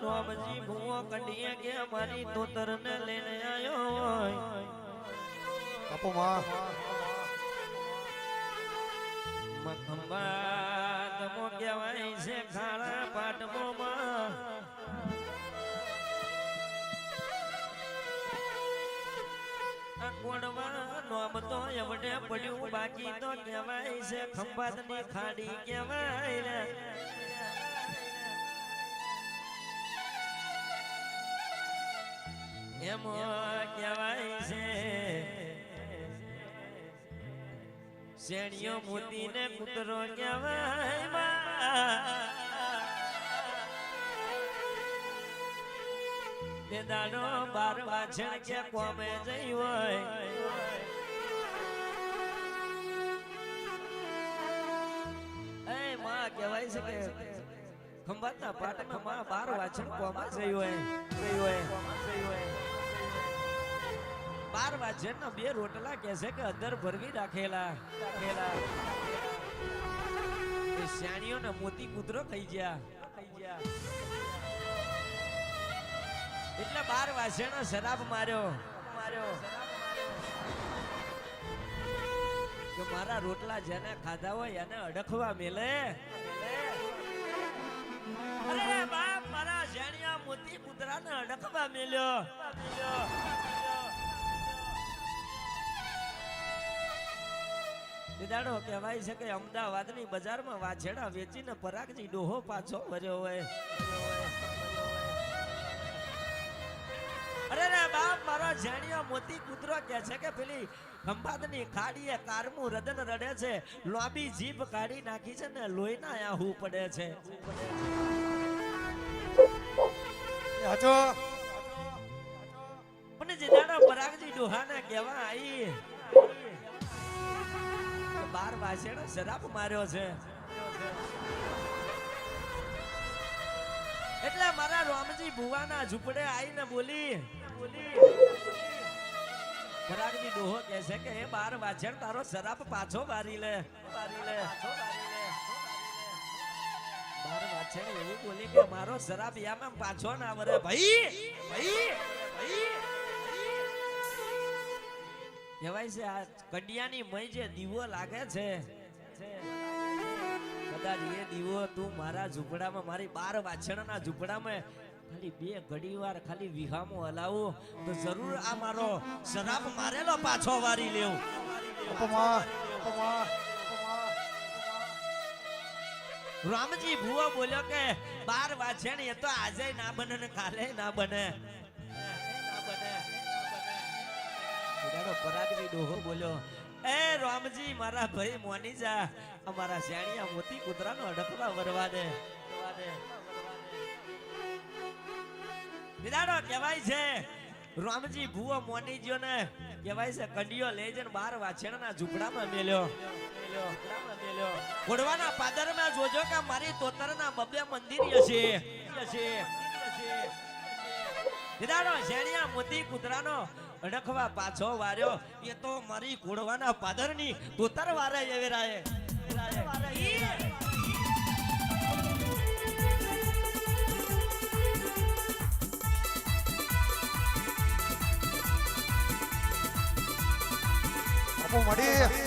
રોમજી ભૂવો કઢીએ કે અમારી તોતર ને લઈને આવ્યો હોય આપો માં મખંબા તમો કહેવાય છે ખાડા પાટમો માં કોડવા નોમ તો એવડે પડ્યું બાકી તો કહેવાય છે ખંભાતની ખાડી કહેવાય રે એમ કહેવાય છે શેણીઓ મોતી ને કૂતરો કહેવાય તે દાડો 12 વાછણ કે કોમે જઈ હોય એ માં કહેવાય છે કે ખંભાતના પાટના માં 12 વાછણ કોમે જઈ હોય 12 વાછણ ના 2 રોટલા કે છે કે અંદર ભરવી રાખેલા એ શાણીઓ ને મોતી કૂતરો ખાઈ ગયા એટલે 12 વાછણો શરાબ માર્યો કે મારા રોટલા જેને ખાધા હોય એને અડખવા મેલે અરે બાપ મારા શાણિયા મોતી કૂતરાને અડખવા મેલ્યો દાડો કહેવાય છે કે અમદાવાદની બજારમાં વાછેડા વેચીને પરાગજી ડોહો પાછો વર્યો હોય અરે રે બાપ મારો જાણિયો મોતી કૂતરો કે છે કે પેલી ખંભાતની ખાડીએ કારમું રદન રડે છે લોબી જીભ કાઢી નાખી છે ને લોહીના આહુ પડે છે હાચો પણ જે દાડો પરાગજી ડોહાને કહેવા આવી 12 વાછેડો શરાબ માર્યો છે એટલે મારા રોમજી ભુવાના ઝૂંપડે આવીને બોલી પરાગજી ડોહો કહે છે કે એ 12 વાછેડ તારો શરાબ પાછો વારી લે 12 વાછેડ એવું બોલી કે મારો શરાબ યામાં પાછો ના વરે ભાઈ કહેવાય છે આ કડિયાની મય જે દીવો લાગે છે કદાચ એ દીવો તું મારા ઝૂંપડામાં મારી 12 વાછણના ઝૂંપડામાં ખાલી 2 ઘડીવાર ખાલી વિહામો હલાવું તો જરૂર આ મારો શરાબ મારેલો પાછો વારી લેવું રામજી ભુવો બોલ્યો કે 12 વાછણ એ તો આજે ના બને ને કાલે ના બને પરાગજી ડોહો બોલ્યો એ રામજી મારા ભાઈ મોની જા અમારા શાણિયા મોતી કૂતરાનો અડકવા વરવા દે વિદાડો કહેવાય છે રામજી ભુવો મોની જ્યો ને કહેવાય છે કંડિયો લઈ જઈને 12 વાછણના ઝૂંપડામાં મેલ્યો ઘોડવાના પાદરમાં જોજો કે મારી તોતરના બબે મંદિર હશે વિદાડો શાણિયા મોતી કૂતરાનો અડખવા પાછો વાર્યો એ તો મારી ઘોડવાના પાદરની તોતર વારે એવેરાય આપો મડી